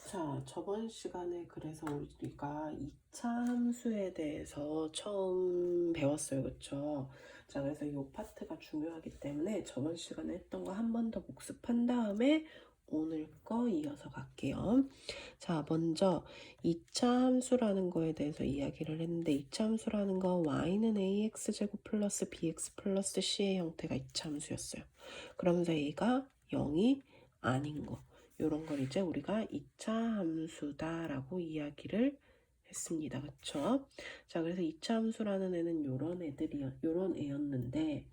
자, 저번 시간에 그래서 우리가 2차 함수에 대해서 처음 배웠어요. 그쵸? 자, 그래서 이 파트가 중요하기 때문에 저번 시간에 했던 거 한 번 더 복습한 다음에 오늘 거 이어서 갈게요. 자, 먼저 2차 함수라는 거에 대해서 이야기를 했는데 2차 함수라는 거 y는 ax제곱 플러스 bx 플러스 c의 형태가 2차 함수였어요. 그러면서 a가 0이 아닌 거. 이런 걸 이제 우리가 2차 함수다라고 이야기를 했습니다. 그쵸? 자, 그래서 2차 함수라는 애는 요런 애였는데,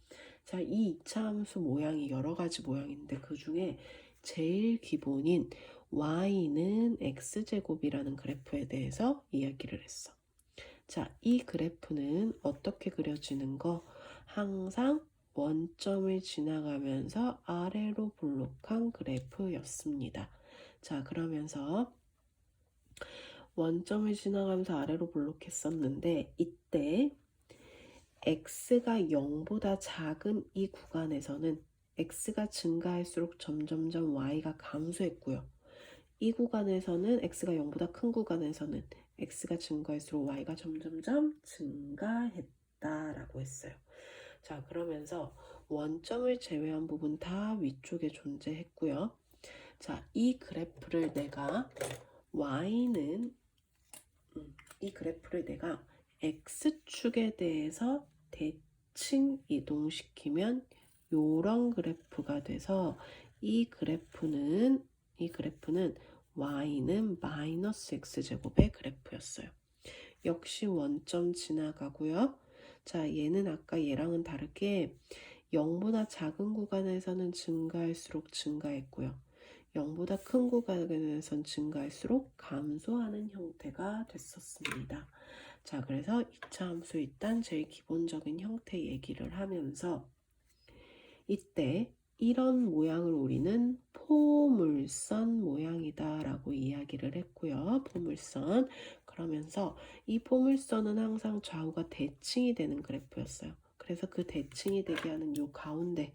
자, 이 2차 함수 모양이 여러 가지 모양인데, 그 중에 제일 기본인 y는 x제곱이라는 그래프에 대해서 이야기를 했어. 자, 이 그래프는 어떻게 그려지는 거? 항상 원점을 지나가면서 아래로 볼록한 그래프였습니다. 자, 그러면서 원점을 지나가면서 아래로 볼록했었는데 이때 x가 0보다 작은 이 구간에서는 x가 증가할수록 점점점 y가 감소했고요. 이 구간에서는 x가 0보다 큰 구간에서는 x가 증가할수록 y가 점점점 증가했다라고 했어요. 자, 그러면서 원점을 제외한 부분 다 위쪽에 존재했고요. 자, 이 그래프를 내가 x축에 대해서 대칭 이동시키면 요런 그래프가 돼서 이 그래프는 y는 마이너스 x제곱의 그래프였어요. 역시 원점 지나가고요. 자, 얘는 아까 얘랑은 다르게 0보다 작은 구간에서는 증가할수록 증가했고요. 0보다 큰 구간에선 증가할수록 감소하는 형태가 됐었습니다. 자, 그래서 2차 함수 일단 제일 기본적인 형태 얘기를 하면서 이때 이런 모양을 우리는 포물선 모양이다 라고 이야기를 했고요. 포물선. 그러면서 이 포물선은 항상 좌우가 대칭이 되는 그래프였어요. 그래서 그 대칭이 되게 하는 요 가운데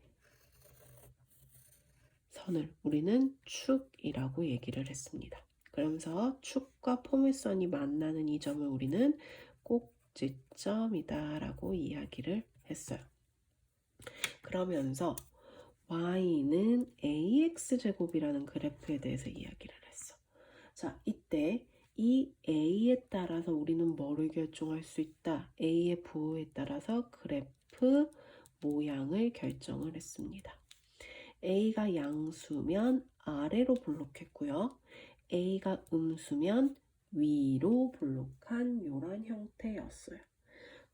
선을 우리는 축이라고 얘기를 했습니다. 그러면서 축과 포물선이 만나는 이 점을 우리는 꼭지점이다 라고 이야기를 했어요. 그러면서 y는 ax제곱이라는 그래프에 대해서 이야기를 했어. 자, 이때 이 a에 따라서 우리는 뭐를 결정할 수 있다? a의 부호에 따라서 그래프 모양을 결정을 했습니다. a가 양수면 아래로 볼록했고요. a가 음수면 위로 볼록한 이런 형태였어요.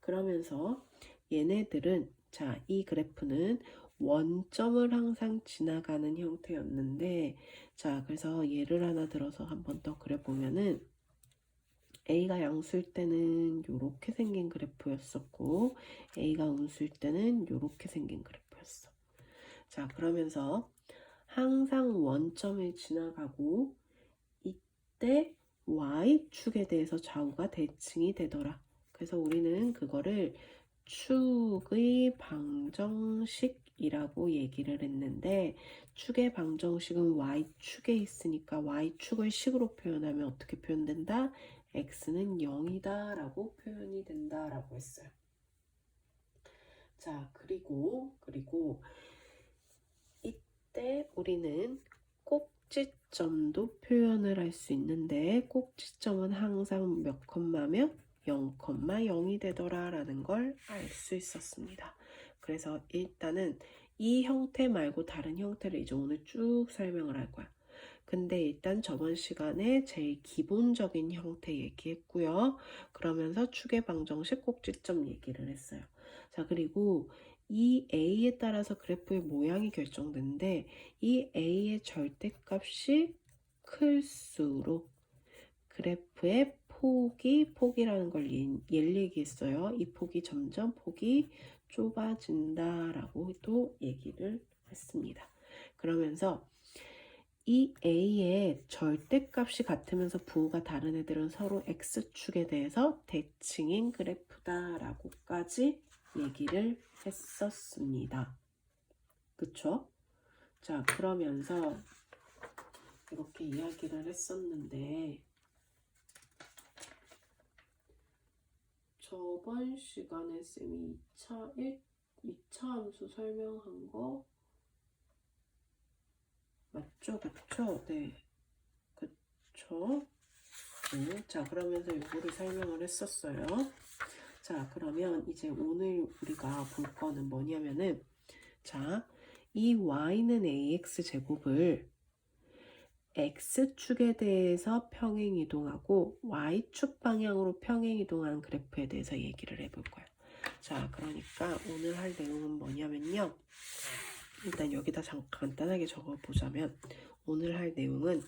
그러면서 얘네들은 자, 이 그래프는 원점을 항상 지나가는 형태였는데 자, 그래서 예를 하나 들어서 한번 더 그려보면은 a가 양수일 때는 이렇게 생긴 그래프였었고 a가 음수일 때는 이렇게 생긴 그래프였어. 자, 그러면서 항상 원점을 지나가고 이때 y축에 대해서 좌우가 대칭이 되더라. 그래서 우리는 그거를 축의 방정식이라고 얘기를 했는데 축의 방정식은 y축에 있으니까 y축을 식으로 표현하면 어떻게 표현된다? x는 0이다 라고 표현이 된다 라고 했어요. 자, 그리고 이때 우리는 꼭지점도 표현을 할 수 있는데 꼭지점은 항상 몇 콤마며 0,0이 되더라 라는 걸 알 수 있었습니다. 그래서 일단은 이 형태 말고 다른 형태를 이제 오늘 쭉 설명을 할 거야. 근데 일단 저번 시간에 제일 기본적인 형태 얘기했고요. 그러면서 축의 방정식 꼭지점 얘기를 했어요. 자, 그리고 이 a에 따라서 그래프의 모양이 결정되는데 이 a의 절대값이 클수록 그래프의 폭이라는 걸 얘를 얘기했어요. 이 폭이 점점 폭이 좁아진다라고 또 얘기를 했습니다. 그러면서 이 a의 절대값이 같으면서 부호가 다른 애들은 서로 x축에 대해서 대칭인 그래프다라고까지 얘기를 했었습니다. 그쵸? 자, 그러면서 이렇게 이야기를 했었는데 저번 시간에 쌤이 2차 함수 설명한 거 맞죠? 그쵸? 네. 그쵸? 자, 그러면서 요거를 설명을 했었어요. 자, 그러면 이제 오늘 우리가 볼 거는 뭐냐면은 자, 이 y는 ax 제곱을 x축에 대해서 평행이동하고 y축 방향으로 평행이동한 그래프에 대해서 얘기를 해볼 거예요. 자, 그러니까 오늘 할 내용은 뭐냐면요. 일단 여기다 잠깐 간단하게 적어보자면 오늘 할 내용은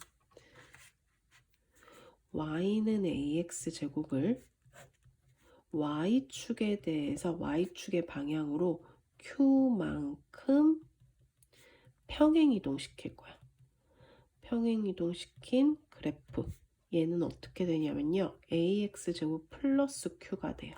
y는 ax 제곱을 y축에 대해서 y축의 방향으로 q만큼 평행이동시킬 거야. 평행이동시킨 그래프. 얘는 어떻게 되냐면요. ax제곱 플러스 q가 돼요.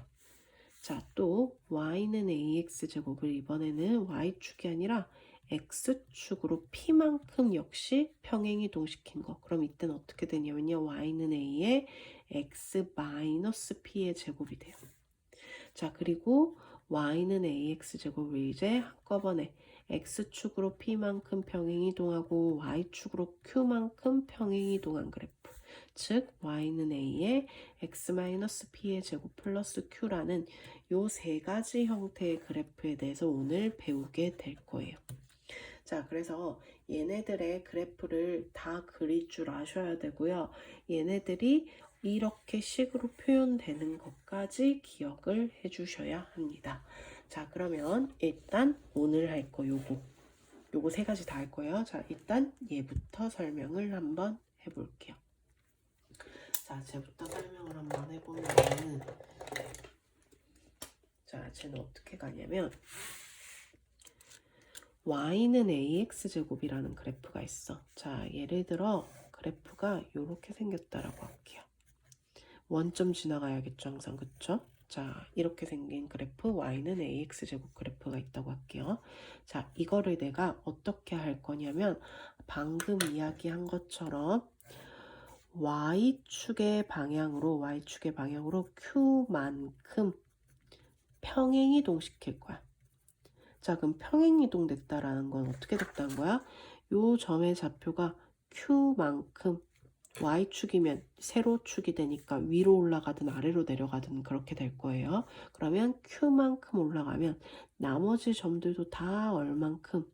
자, 또 y는 ax제곱을 이번에는 y축이 아니라 x축으로 p만큼 역시 평행이동시킨 거. 그럼 이때는 어떻게 되냐면요. y는 a의 x 마이너스 p의 제곱이 돼요. 자, 그리고 y는 ax제곱을 이제 한꺼번에 x축으로 p만큼 평행이동하고 y축으로 q만큼 평행이동한 그래프. 즉 y는 a의 x-p의 제곱 플러스 q라는 요 세 가지 형태의 그래프에 대해서 오늘 배우게 될 거예요. 자, 그래서 얘네들의 그래프를 다 그릴 줄 아셔야 되고요. 얘네들이 이렇게 식으로 표현되는 것까지 기억을 해주셔야 합니다. 자, 그러면 일단 오늘 할 거 요거 세 가지 다 할 거예요. 자, 일단 얘부터 설명을 한번 해볼게요. 자, 쟤부터 설명을 한번 해보면은 자, 쟤는 어떻게 가냐면 y는 ax제곱이라는 그래프가 있어. 자, 예를 들어 그래프가 이렇게 생겼다라고 할게요. 원점 지나가야겠죠, 항상. 그쵸? 자, 이렇게 생긴 그래프 y는 ax제곱 그래프가 있다고 할게요. 자, 이거를 내가 어떻게 할 거냐면 방금 이야기한 것처럼 y축의 방향으로 q만큼 평행이동 시킬 거야. 자, 그럼 평행이동 됐다라는 건 어떻게 됐다는 거야? 요 점의 좌표가 q만큼 y축이면 세로축이 되니까 위로 올라가든 아래로 내려가든 그렇게 될 거예요. 그러면 q만큼 올라가면 나머지 점들도 다 얼만큼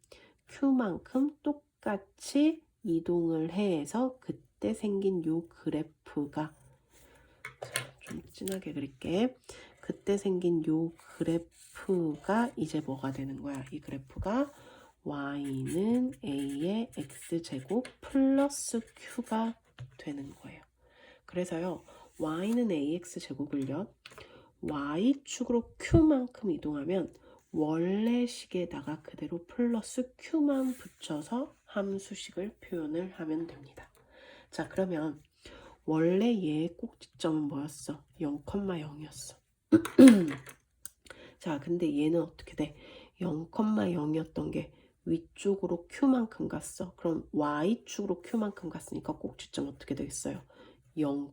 q만큼 똑같이 이동을 해서 그때 생긴 요 그래프가 좀 진하게 그릴게. 그때 생긴 요 그래프가 이제 뭐가 되는 거야? 이 그래프가 y는 a의 x제곱 플러스 q가 되는 거예요. 그래서요. y는 ax제곱을요. y축으로 q만큼 이동하면 원래 식에다가 그대로 플러스 q만 붙여서 함수식을 표현을 하면 됩니다. 자, 그러면 원래 얘의 꼭지점은 뭐였어? 0,0이었어. 자, 근데 얘는 어떻게 돼? 0,0이었던 게 위쪽으로 q만큼 갔어. 그럼 y축으로 q만큼 갔으니까 꼭지점 어떻게 되겠어요? 0,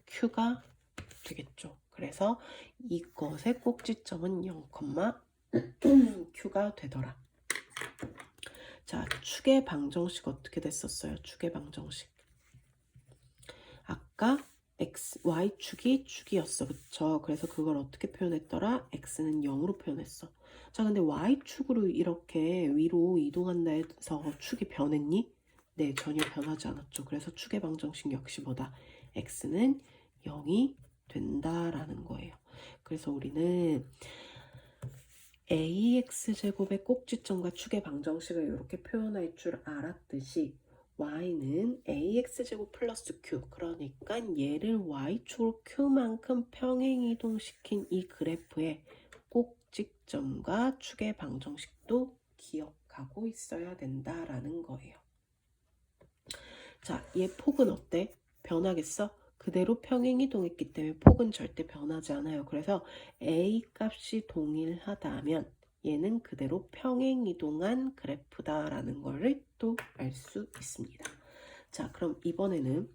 q가 되겠죠. 그래서 이것의 꼭지점은 0, q가 되더라. 자, 축의 방정식 어떻게 됐었어요? 축의 방정식. 아까 y축이 축이었어. 그쵸? 그래서 그걸 어떻게 표현했더라? x는 0으로 표현했어. 자, 근데 y축으로 이렇게 위로 이동한다 해서 축이 변했니? 네, 전혀 변하지 않았죠. 그래서 축의 방정식 역시 뭐다? x는 0이 된다라는 거예요. 그래서 우리는 ax제곱의 꼭지점과 축의 방정식을 이렇게 표현할 줄 알았듯이 y는 ax제곱 플러스 q, 그러니까 얘를 y축으로 q만큼 평행이동시킨 이 그래프의 꼭지점과 축의 방정식도 기억하고 있어야 된다라는 거예요. 자, 얘 폭은 어때? 변하겠어? 그대로 평행이동했기 때문에 폭은 절대 변하지 않아요. 그래서 a 값이 동일하다면 얘는 그대로 평행이동한 그래프다라는 거를 또 알 수 있습니다. 자, 그럼 이번에는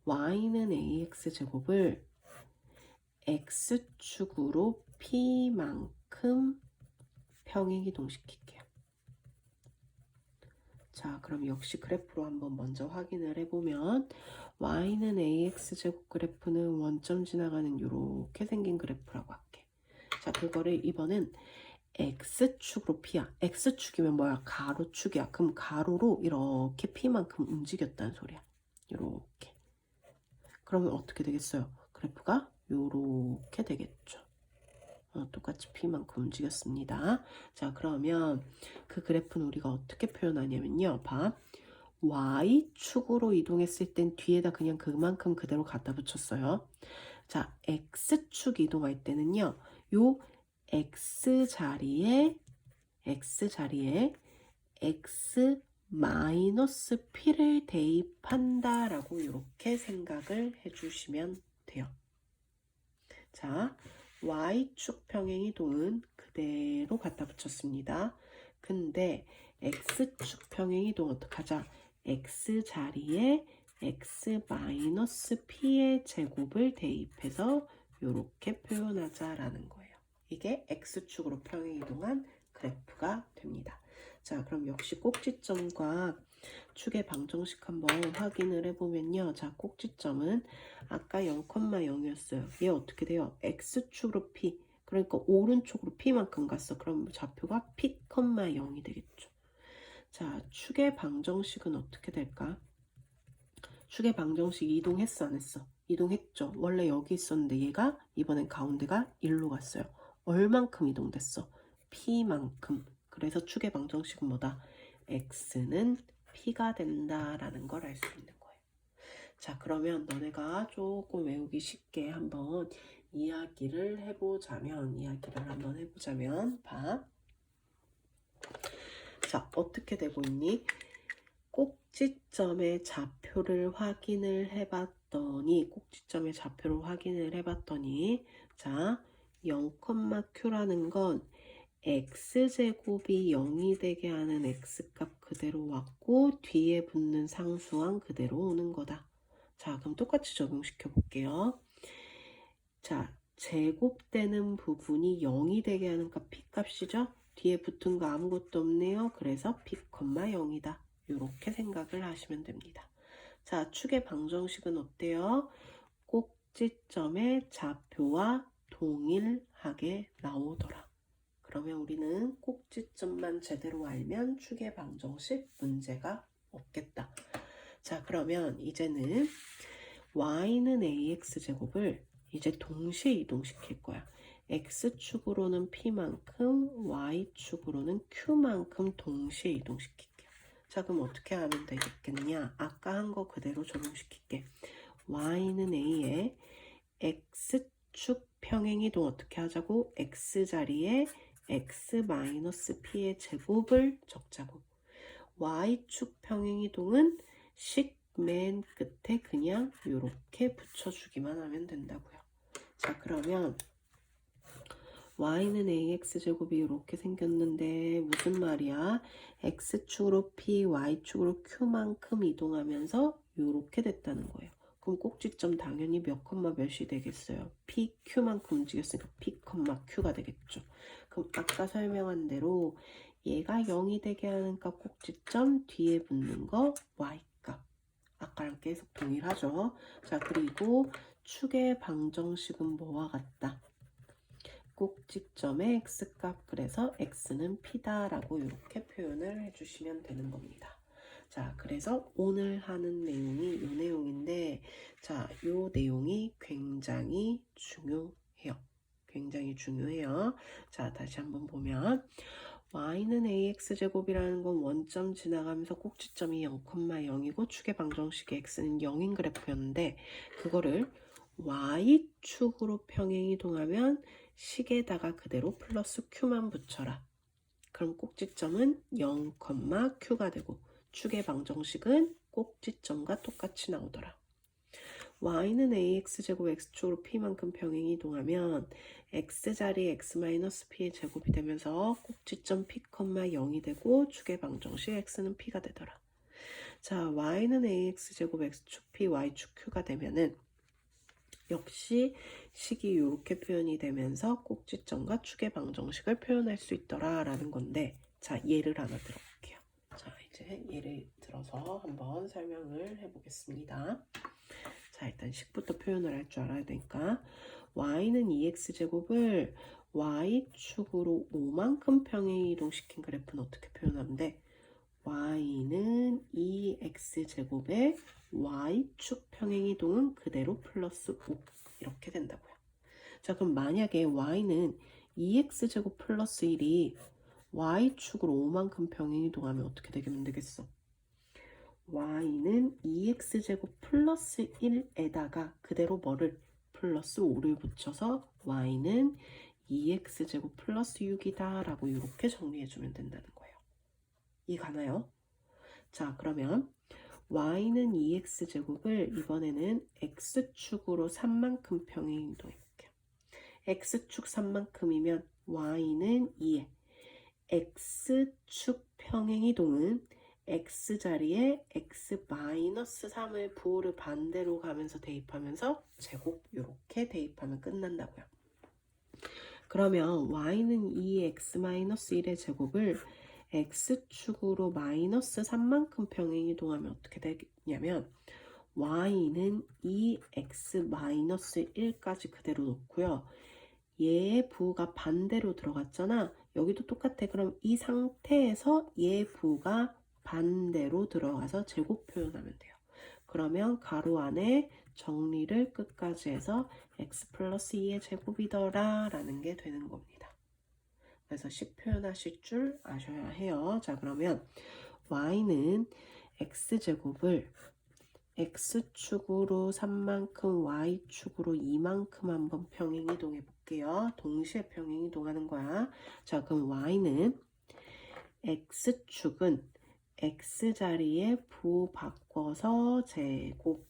y는 ax제곱을 x축으로 p만큼 평행이동시킬게요. 자, 그럼 역시 그래프로 한번 먼저 확인을 해보면 y는 ax제곱 그래프는 원점 지나가는 이렇게 생긴 그래프라고 할게. 자, 그거를 이번엔 x축으로 p야. x축이면 뭐야? 가로축이야. 그럼 가로로 이렇게 p만큼 움직였다는 소리야. 이렇게. 그러면 어떻게 되겠어요? 그래프가 이렇게 되겠죠. 똑같이 p만큼 움직였습니다. 자, 그러면 그 그래프는 우리가 어떻게 표현하냐면요. 봐. y축으로 이동했을 땐 뒤에다 그냥 그만큼 그대로 갖다 붙였어요. 자, x축 이동할 때는요. 요 x 자리에 x 마이너스 p를 대입한다라고 이렇게 생각을 해주시면 돼요. 자, y축 평행이동은 그대로 갖다 붙였습니다. 근데 x축 평행이동 어떡하자? x 자리에 x 마이너스 p의 제곱을 대입해서 이렇게 표현하자라는 거예요. 이게 x축으로 평행이동한 그래프가 됩니다. 자, 그럼 역시 꼭지점과 축의 방정식 한번 확인을 해보면요. 자, 꼭지점은 아까 0,0이었어요. 얘 어떻게 돼요? x축으로 p, 그러니까 오른쪽으로 p만큼 갔어. 그럼 좌표가 p, 0이 되겠죠. 자, 축의 방정식은 어떻게 될까? 축의 방정식 이동했어, 안 했어? 이동했죠. 원래 여기 있었는데 얘가 이번엔 가운데가 1로 갔어요. 얼만큼 이동됐어? p만큼. 그래서 축의 방정식은 뭐다? x는 p가 된다라는 걸 알 수 있는 거예요. 자, 그러면 너네가 조금 외우기 쉽게 한번 이야기를 한번 해보자면 봐. 자, 어떻게 되고 있니? 꼭지점의 좌표를 확인을 해봤더니 자, 0,q라는 건 x제곱이 0이 되게 하는 x값 그대로 왔고 뒤에 붙는 상수항 그대로 오는 거다. 자, 그럼 똑같이 적용시켜 볼게요. 자, 제곱되는 부분이 0이 되게 하는 값 p값이죠? 뒤에 붙은 거 아무것도 없네요. 그래서 p, 0이다. 이렇게 생각을 하시면 됩니다. 자, 축의 방정식은 어때요? 꼭지점의 좌표와 동일하게 나오더라. 그러면 우리는 꼭지점만 제대로 알면 축의 방정식 문제가 없겠다. 자, 그러면 이제는 y는 ax제곱을 이제 동시에 이동시킬 거야. x축으로는 p만큼 y축으로는 q만큼 동시에 이동시킬게요. 자, 그럼 어떻게 하면 되겠냐? 아까 한 거 그대로 적용시킬게. y는 a에 x축 평행이동 어떻게 하자고? x자리에 x-p의 제곱을 적자고. y축 평행이동은 맨 끝에 그냥 이렇게 붙여주기만 하면 된다고요. 자, 그러면 y는 ax제곱이 이렇게 생겼는데 무슨 말이야? x축으로 p, y축으로 q만큼 이동하면서 이렇게 됐다는 거예요. 그럼 꼭지점 당연히 몇 콤마 몇이 되겠어요? p, q만큼 움직였으니까 p, q가 되겠죠. 그럼 아까 설명한 대로 얘가 0이 되게 하는 값 꼭지점 뒤에 붙는 거 y 값. 아까랑 계속 동일하죠. 자, 그리고 축의 방정식은 뭐와 같다? 꼭지점의 x값, 그래서 x는 p다 라고 이렇게 표현을 해주시면 되는 겁니다. 자, 그래서 오늘 하는 내용이 이 내용인데, 자, 이 내용이 굉장히 중요해요. 자, 다시 한번 보면 y는 ax제곱이라는 건 원점 지나가면서 꼭지점이 0,0이고 축의 방정식의 x는 0인 그래프였는데 그거를 y축으로 평행이동하면 식에다가 그대로 플러스 q만 붙여라. 그럼 꼭지점은 0,q가 되고 축의 방정식은 꼭지점과 똑같이 나오더라. y는 ax제곱 x축으로 p만큼 평행이동하면 x자리에 x-p의 제곱이 되면서 꼭지점 p, 0이 되고 축의 방정식 x는 p가 되더라. 자, y는 ax제곱 x축 p, y축 q가 되면은 역시 식이 이렇게 표현이 되면서 꼭지점과 축의 방정식을 표현할 수 있더라 라는 건데, 자, 예를 하나 들어볼게요. 자, 이제 예를 들어서 한번 설명을 해보겠습니다. 자, 일단 식부터 표현을 할 줄 알아야 되니까 y는 2x제곱을 y축으로 5만큼 평행 이동시킨 그래프는 어떻게 표현하면 돼? y는 2x제곱에 y축 평행 이동은 그대로 플러스 5 이렇게 된다고요. 자, 그럼 만약에 y는 2x제곱 플러스 1이 y축으로 5만큼 평행 이동하면 어떻게 되겠어? y는 2x제곱 플러스 1에다가 그대로 뭐를 플러스 5를 붙여서 y는 2x제곱 플러스 6이다 라고 이렇게 정리해주면 된다는 거예요. 이 가나요? 자, 그러면 y는 2x제곱을 이번에는 x축으로 3만큼 평행 이동해볼게요. x축 3만큼이면 y는 2에 x축 평행 이동은 x자리에 x-3을 부호를 반대로 가면서 대입하면서 제곱 이렇게 대입하면 끝난다고요. 그러면 y는 2x-1의 제곱을 x축으로 마이너스 3만큼 평행 이동하면 어떻게 되냐면 y는 2x-1까지 그대로 놓고요. 얘의 부호가 반대로 들어갔잖아. 여기도 똑같아. 그럼 이 상태에서 얘의 부호가 반대로 들어가서 제곱 표현하면 돼요. 그러면 가로 안에 정리를 끝까지 해서 x 플러스 2의 제곱이더라 라는 게 되는 겁니다. 그래서 식 표현하실 줄 아셔야 해요. 자, 그러면 y는 x제곱을 x축으로 3만큼 y축으로 2만큼 한번 평행 이동해 볼게요. 동시에 평행 이동하는 거야. 자, 그럼 y는 x축은 x자리에 부호 바꿔서 제곱,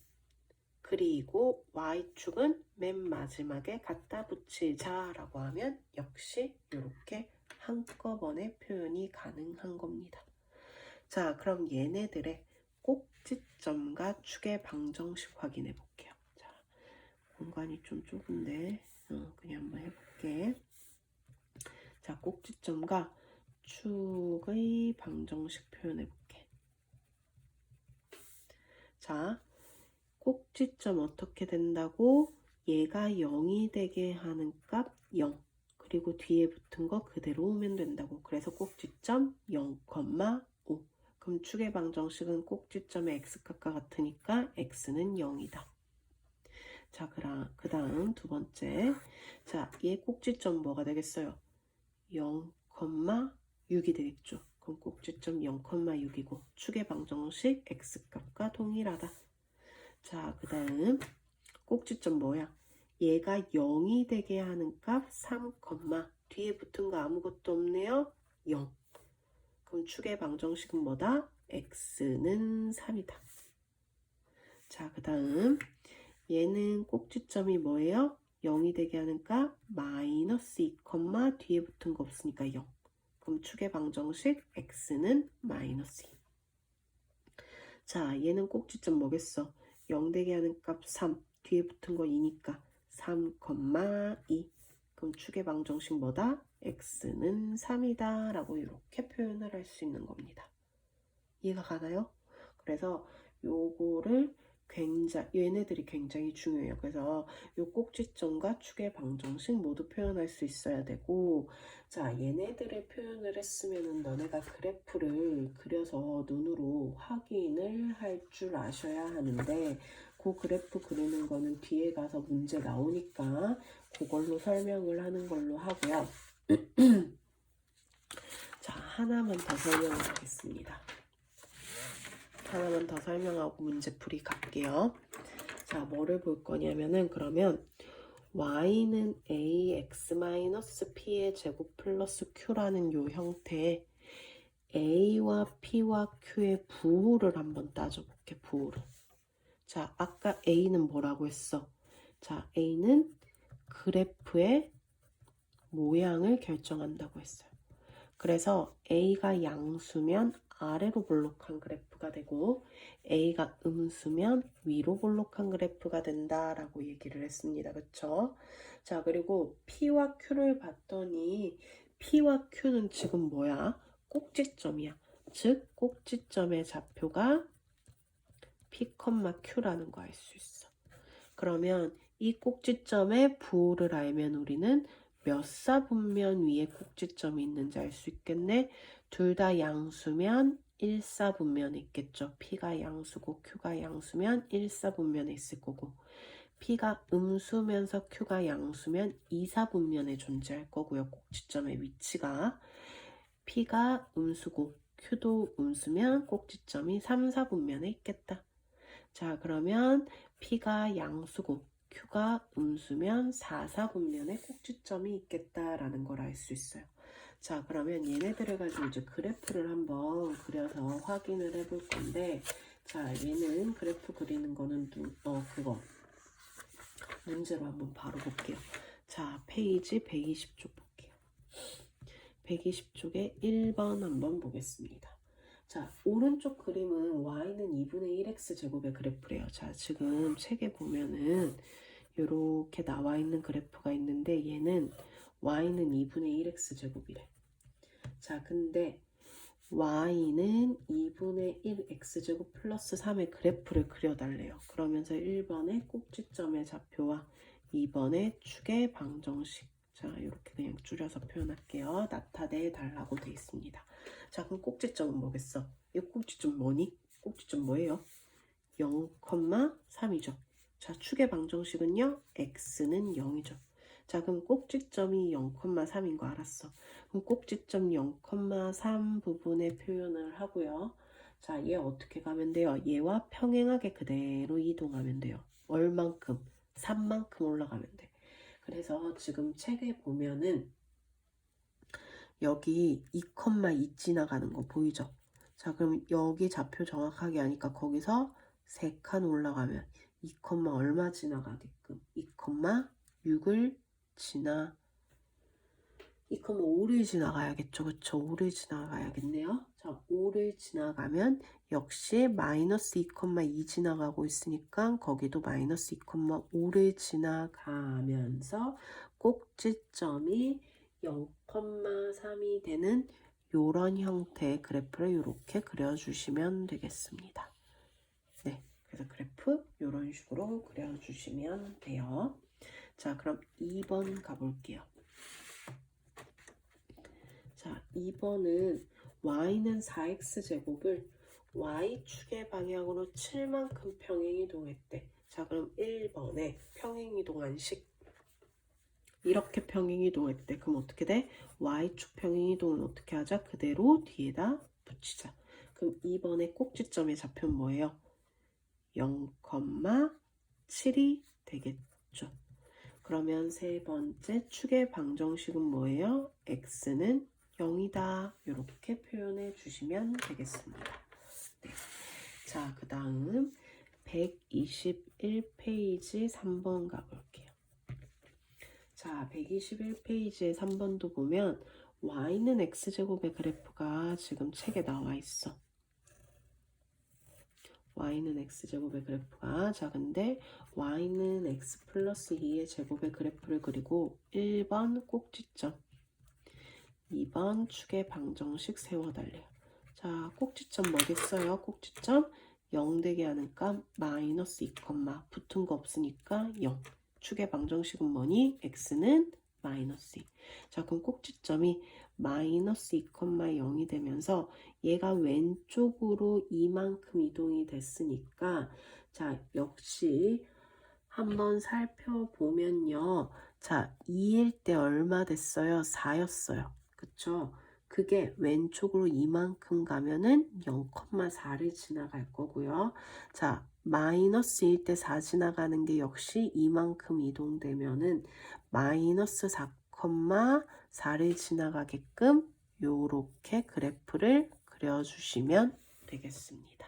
그리고 y축은 맨 마지막에 갖다 붙이자 라고 하면 역시 이렇게 한꺼번에 표현이 가능한 겁니다. 자, 그럼 얘네들의 꼭지점과 축의 방정식 확인해 볼게요. 자, 공간이 좀 좁은데 그냥 한번 해볼게. 자, 꼭지점과 축의 방정식 표현해 볼게. 자, 꼭지점 어떻게 된다고? 얘가 0이 되게 하는 값 0, 그리고 뒤에 붙은 거 그대로 오면 된다고. 그래서 꼭지점 0,5. 그럼 축의 방정식은 꼭지점의 x값과 같으니까 x는 0이다. 자, 그 다음 두 번째. 자, 얘 꼭지점 뭐가 되겠어요? 0,6이 되겠죠. 그럼 꼭지점 0,6이고 축의 방정식 x값과 동일하다. 자, 그 다음 꼭지점 뭐야? 얘가 0이 되게 하는 값 3, 뒤에 붙은 거 아무것도 없네요. 0. 그럼 축의 방정식은 뭐다? x는 3이다. 자, 그 다음 얘는 꼭지점이 뭐예요? 0이 되게 하는 값 마이너스 2, 뒤에 붙은 거 없으니까 0. 그럼 축의 방정식 x는 마이너스 2. 자, 얘는 꼭지점 뭐겠어? 0 되게 하는 값 3, 뒤에 붙은 거 2니까 3, 2. 그럼 축의 방정식 뭐다? x는 3이다 라고 이렇게 표현을 할 수 있는 겁니다. 이해가 가나요? 그래서 요거를 얘네들이 굉장히 중요해요. 그래서 요 꼭지점과 축의 방정식 모두 표현할 수 있어야 되고, 자, 얘네들을 표현을 했으면은 너네가 그래프를 그려서 눈으로 확인을 할 줄 아셔야 하는데, 그 그래프 그리는 거는 뒤에 가서 문제 나오니까 그걸로 설명을 하는 걸로 하고요. 자, 하나만 더 설명을 하겠습니다. 하나만 더 설명하고 문제풀이 갈게요. 자, 뭐를 볼 거냐면은 그러면 y는 ax-p의 제곱 플러스 q라는 요 형태의 a와 p와 q의 부호를 한번 따져볼게. 부호를. 자, 아까 a는 뭐라고 했어? 자, a는 그래프의 모양을 결정한다고 했어요. 그래서 a가 양수면 아래로 볼록한 그래프가 그래프가 되고 A가 음수면 위로 볼록한 그래프가 된다라고 얘기를 했습니다. 그쵸? 자, 그리고 P와 Q를 봤더니 P와 Q는 지금 뭐야? 꼭지점이야. 즉 꼭지점의 좌표가 P, Q라는 거 알 수 있어. 그러면 이 꼭지점의 부호를 알면 우리는 몇 사분면 위에 꼭지점이 있는지 알 수 있겠네. 둘 다 양수면 1사분면에 있겠죠. P가 양수고 Q가 양수면 1사분면에 있을 거고, P가 음수면서 Q가 양수면 2사분면에 존재할 거고요. 꼭지점의 위치가 P가 음수고 Q도 음수면 꼭지점이 3, 4분면에 있겠다. 자, 그러면 P가 양수고 Q가 음수면 4, 4분면에 꼭지점이 있겠다라는 걸 알 수 있어요. 자, 그러면 얘네들을 가지고 이제 그래프를 한번 그려서 확인을 해볼 건데, 자, 얘는 그래프 그리는 거는 그거 문제로 한번 바로 볼게요. 자, 페이지 120쪽 볼게요. 120쪽에 1번 한번 보겠습니다. 자, 오른쪽 그림은 y는 2분의 1x 제곱의 그래프래요. 자, 지금 책에 보면은 이렇게 나와 있는 그래프가 있는데 얘는 y는 2분의 1x 제곱이래. 자, 근데 y는 2분의 1x 제곱 플러스 3의 그래프를 그려달래요. 그러면서 1번의 꼭지점의 좌표와 2번의 축의 방정식, 자, 이렇게 그냥 줄여서 표현할게요. 나타내 달라고 돼 있습니다. 자, 그럼 꼭지점은 뭐겠어? 이 꼭지점 뭐니? 꼭지점 뭐예요? 0,3이죠. 자, 축의 방정식은요, x는 0이죠. 자, 그럼 꼭지점이 0,3인 거 알았어. 그럼 꼭지점 0,3 부분에 표현을 하고요. 자, 얘 어떻게 가면 돼요? 얘와 평행하게 그대로 이동하면 돼요. 얼만큼? 3만큼 올라가면 돼. 그래서 지금 책에 보면은 여기 2,2 지나가는 거 보이죠? 자, 그럼 여기 좌표 정확하게 하니까 거기서 3칸 올라가면 2, 얼마 지나가게끔? 2,6을 지나 2,5를 지나가야겠죠. 그쵸? 5를 지나가야겠네요. 자, 5를 지나가면 역시 마이너스 2,2 지나가고 있으니까 거기도 마이너스 2,5를 지나가면서 꼭지점이 0,3이 되는 이런 형태의 그래프를 이렇게 그려주시면 되겠습니다. 네, 그래서 그래프 이런 식으로 그려주시면 돼요. 자, 그럼 2번 가볼게요. 자, 2번은 y는 4x제곱을 y축의 방향으로 7만큼 평행이동했대. 자, 그럼 1번에 평행이동한 식 이렇게 평행이동했대. 그럼 어떻게 돼? y축 평행이동은 어떻게 하자? 그대로 뒤에다 붙이자. 그럼 2번의 꼭지점의 좌표는 뭐예요? 0,7이 되겠죠. 그러면 세 번째 축의 방정식은 뭐예요? x는 0이다. 이렇게 표현해 주시면 되겠습니다. 네. 자, 그 다음 121페이지 3번 가볼게요. 자, 121페이지의 3번도 보면 y는 x제곱의 그래프가 지금 책에 나와 있어. y는 x제곱의 그래프가, 자, 근데 y는 x 플러스 2의 제곱의 그래프를 그리고 1번 꼭지점 2번 축의 방정식 세워달래요. 자, 꼭지점 뭐겠어요? 꼭지점 0 되게 하는 값 마이너스 2, 붙은 거 없으니까 0. 축의 방정식은 뭐니? x는 마이너스 2. 자, 그럼 꼭지점이 마이너스 2, 0이 되면서 얘가 왼쪽으로 이만큼 이동이 됐으니까, 자, 역시 한번 살펴보면요. 자, 2일 때 얼마 됐어요? 4였어요. 그쵸? 그게 왼쪽으로 이만큼 가면은 0,4를 지나갈 거고요. 자, 마이너스 1 때 4 지나가는 게 역시 이만큼 이동되면은 마이너스 4,4를 지나가게끔 요렇게 그래프를 그려주시면 되겠습니다.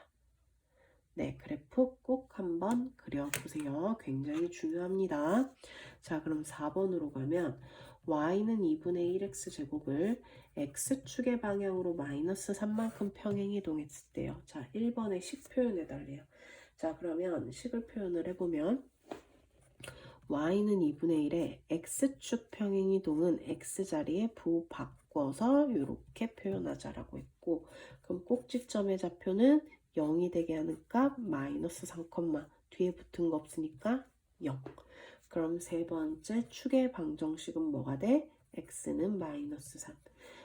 네, 그래프 꼭 한번 그려보세요. 굉장히 중요합니다. 자, 그럼 4번으로 가면 y는 2분의 1x제곱을 x축의 방향으로 마이너스 3만큼 평행이동했을 때요. 자, 1번에 식 표현해달래요. 자, 그러면 식을 표현을 해보면 y는 2분의 1에 x축 평행이동은 x자리에 부 바꿔서 이렇게 표현하자라고 했고, 그럼 꼭지점의 좌표는 0이 되게 하는 값 마이너스 3, 뒤에 붙은 거 없으니까 0. 그럼 세 번째 축의 방정식은 뭐가 돼? x는 마이너스 3.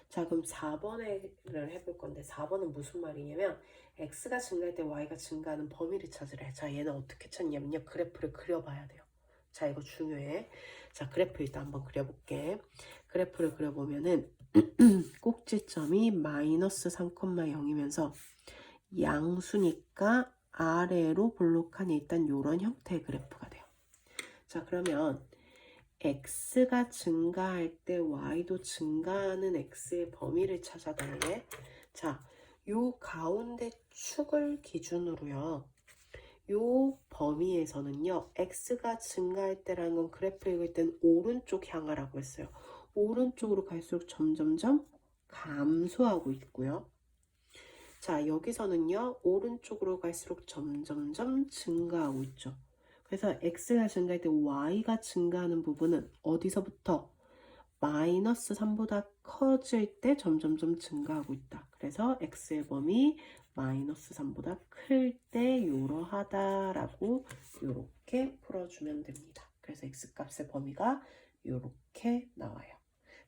자, 그럼 4번을 해볼 건데 4번은 무슨 말이냐면 x가 증가할 때 y가 증가하는 범위를 찾으래. 자, 얘는 어떻게 찾냐면요. 그래프를 그려봐야 돼요. 자, 이거 중요해. 자, 그래프 일단 한번 그려볼게. 그래프를 그려보면은 꼭지점이 마이너스 3,0이면서 양수니까 아래로 볼록한 일단 이런 형태의 그래프가 돼요. 자, 그러면 x가 증가할 때 y도 증가하는 x의 범위를 찾아달래. 자, 요 가운데 축을 기준으로요. 요 범위에서는요, x가 증가할 때라는 건 그래프 읽을 땐 오른쪽 향하라고 했어요. 오른쪽으로 갈수록 점점점 감소하고 있고요. 자, 여기서는요, 오른쪽으로 갈수록 점점점 증가하고 있죠. 그래서 x가 증가할 때 y가 증가하는 부분은 어디서부터? 마이너스 3보다 커질 때 점점점 증가하고 있다. 그래서 x의 범위 마이너스 3보다 클 때 이러하다라고 이렇게 풀어주면 됩니다. 그래서 x값의 범위가 이렇게 나와요.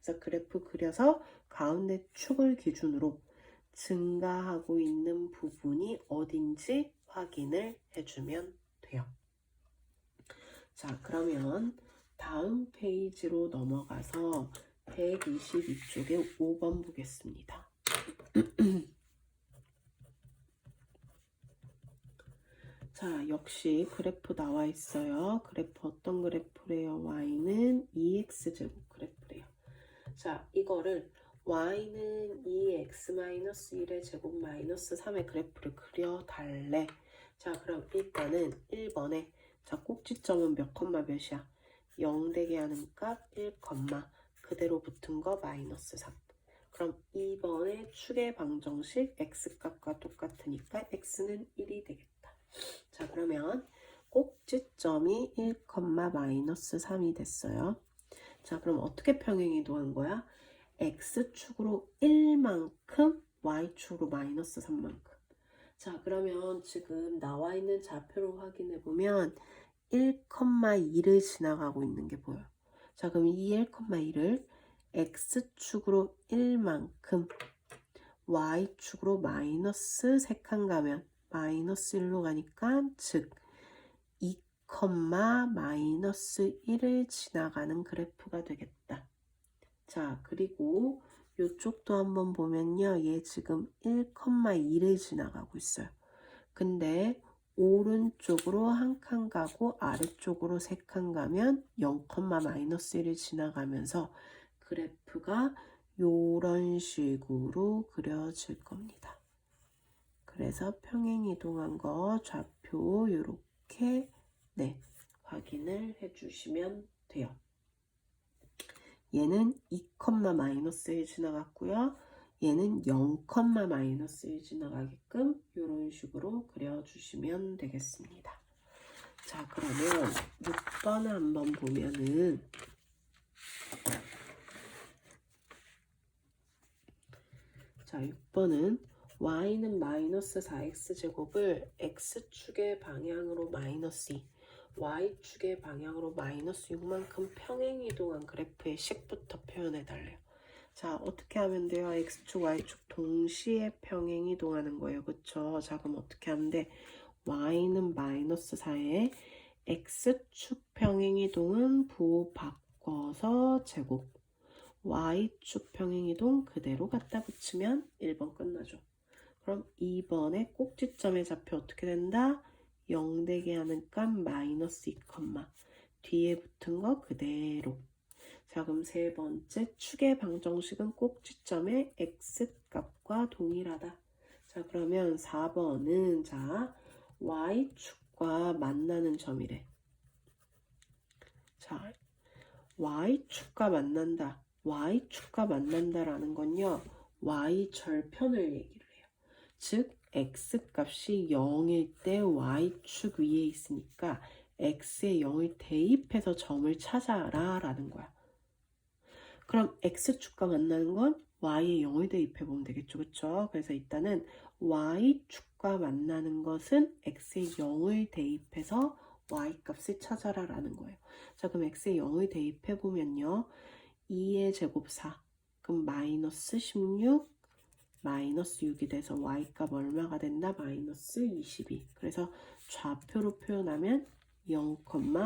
그래서 그래프 그려서 가운데 축을 기준으로 증가하고 있는 부분이 어딘지 확인을 해주면 돼요. 자, 그러면 다음 페이지로 넘어가서 122쪽에 5번 보겠습니다. 자, 역시 그래프 나와 있어요. 그래프 어떤 그래프래요? y는 2x제곱 그래프래요. 자, 이거를 y는 2x-1의 제곱 마이너스 3의 그래프를 그려달래. 자, 그럼 일단은 1번에 자, 꼭지점은 몇 콤마 몇이야? 0 되게 하는 값 1, 그대로 붙은 거 마이너스 3. 그럼 2번의 축의 방정식 x값과 똑같으니까 x는 1이 되겠다. 자, 그러면 꼭지점이 1, 마이너스 3이 됐어요. 자, 그럼 어떻게 평행이동한 거야? x축으로 1만큼 y축으로 마이너스 3만큼. 자, 그러면 지금 나와 있는 좌표로 확인해 보면 1,2를 지나가고 있는 게 보여요. 자, 그럼 이 1,2를 x축으로 1만큼 y축으로 마이너스 3칸 가면 마이너스 1로 가니까 즉 2, 마이너스 1을 지나가는 그래프가 되겠다. 자, 그리고 이쪽도 한번 보면요. 얘 지금 1,2를 지나가고 있어요. 근데 오른쪽으로 한 칸 가고 아래쪽으로 3칸 가면 0, 마이너스 1을 지나가면서 그래프가 이런 식으로 그려질 겁니다. 그래서 평행이동한 거 좌표 이렇게 확인을 해주시면 돼요. 얘는 2, 마이너스 1 지나갔고요. 얘는 0, 마이너스 1 지나가게끔 이런 식으로 그려주시면 되겠습니다. 자, 그러면 6번을 한번 보면은 자, 6번은 y는 마이너스 4x제곱을 x축의 방향으로 마이너스 2 y축의 방향으로 마이너스 6만큼 평행이동한 그래프의 식부터 표현해달래요. 자, 어떻게 하면 돼요? x축, y축 동시에 평행이동하는 거예요. 그쵸? 자, 그럼 어떻게 하면 돼? y는 마이너스 4에 x축 평행이동은 부 바꿔서 제곱 y축 평행이동 그대로 갖다 붙이면 1번 끝나죠. 그럼 2번에 꼭지점의 좌표 어떻게 된다? 0 되게 하는 값 마이너스 2, 뒤에 붙은 거 그대로. 자, 그럼 세 번째 축의 방정식은 꼭지점의 x값과 동일하다. 자, 그러면 4번은 자 y축과 만나는 점이래. 자, y축과 만난다. y축과 만난다라는 건요. y 절편을 얘기를 해요. 즉 x값이 0일 때 y축 위에 있으니까 x에 0을 대입해서 점을 찾아라 라는 거야. 그럼 x축과 만나는 건 y에 0을 대입해 보면 되겠죠. 그쵸? 그래서 일단은 y축과 만나는 것은 x에 0을 대입해서 y값을 찾아라 라는 거예요. 자, 그럼 x에 0을 대입해 보면요. 2의 제곱 4, 그럼 마이너스 16, 마이너스 6이 돼서 y값 얼마가 된다? 마이너스 22. 그래서 좌표로 표현하면 0,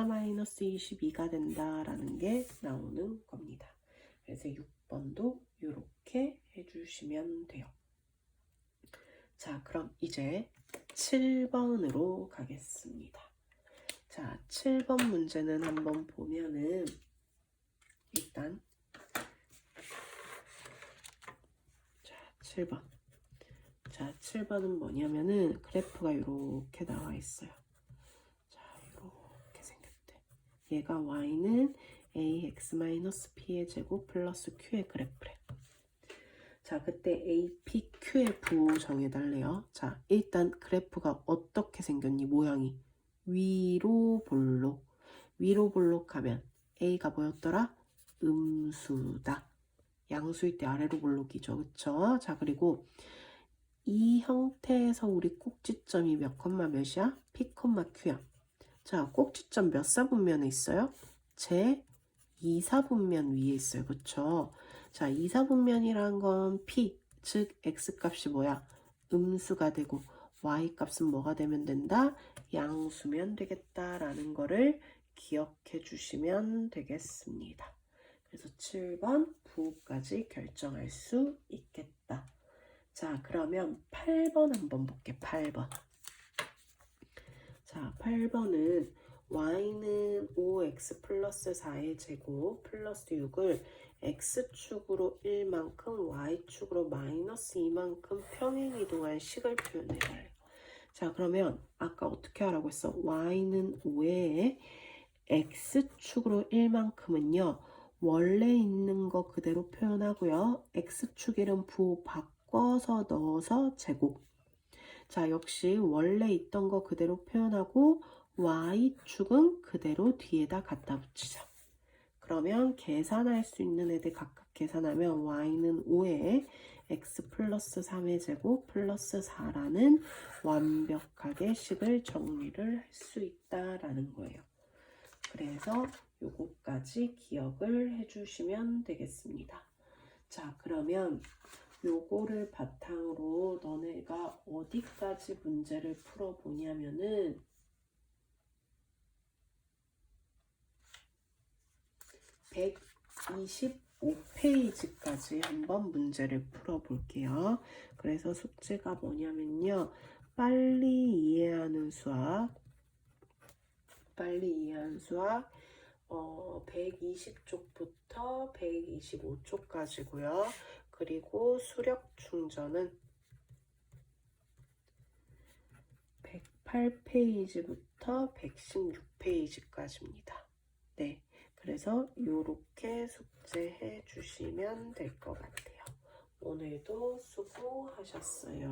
마이너스 22가 된다라는 게 나오는 겁니다. 그래서 6번도 이렇게 해주시면 돼요. 자, 그럼 이제 7번으로 가겠습니다. 자, 7번 문제는 한번 보면은 일단 7번. 자, 7번은 뭐냐면은 그래프가 이렇게 나와 있어요. 자, 이렇게 생겼대. 얘가 y는 ax-p의 제곱 플러스 q의 그래프래. 자, 그때 a, p, q의 부호 정해달래요. 자, 일단 그래프가 어떻게 생겼니? 모양이 위로 볼록. 위로 볼록하면 a가 뭐였더라? 음수다. 양수일 때 아래로 볼록이죠. 그쵸? 자, 그리고 이 형태에서 우리 꼭지점이 몇 콤마 몇이야? p, q야. 자, 꼭지점 몇 사분면에 있어요? 제 2사분면 위에 있어요. 그쵸? 자, 2사분면이란 건 p, 즉 x값이 뭐야? 음수가 되고 y값은 뭐가 되면 된다? 양수면 되겠다라는 거를 기억해 주시면 되겠습니다. 그래서 7번 부호까지 결정할 수 있겠다. 자, 그러면 8번 한번 볼게. 8번. 자, 8번은 y는 5x 플러스 4의 제곱 플러스 6을 x축으로 1만큼 y축으로 마이너스 2만큼 평행 이동한 식을 표현해봐요. 자, 그러면 아까 어떻게 하라고 했어? y는 5에 x축으로 1만큼은요. 원래 있는 거 그대로 표현하고요. x축 이름 부호 바꿔서 넣어서 제곱. 자, 역시 원래 있던 거 그대로 표현하고 y축은 그대로 뒤에다 갖다 붙이자. 그러면 계산할 수 있는 애들 각각 계산하면 y는 5에 x 플러스 3의 제곱 플러스 4라는 완벽하게 식을 정리를 할 수 있다라는 거예요. 그래서 요거까지 기억을 해주시면 되겠습니다. 자, 그러면 요거를 바탕으로 너네가 어디까지 문제를 풀어보냐면은 125페이지까지 한번 문제를 풀어볼게요. 그래서 숙제가 뭐냐면요. 빨리 이해하는 수학 120쪽부터 125쪽까지고요. 그리고 수력 충전은 108페이지부터 116페이지까지입니다. 네, 그래서 이렇게 숙제해 주시면 될 것 같아요. 오늘도 수고하셨어요.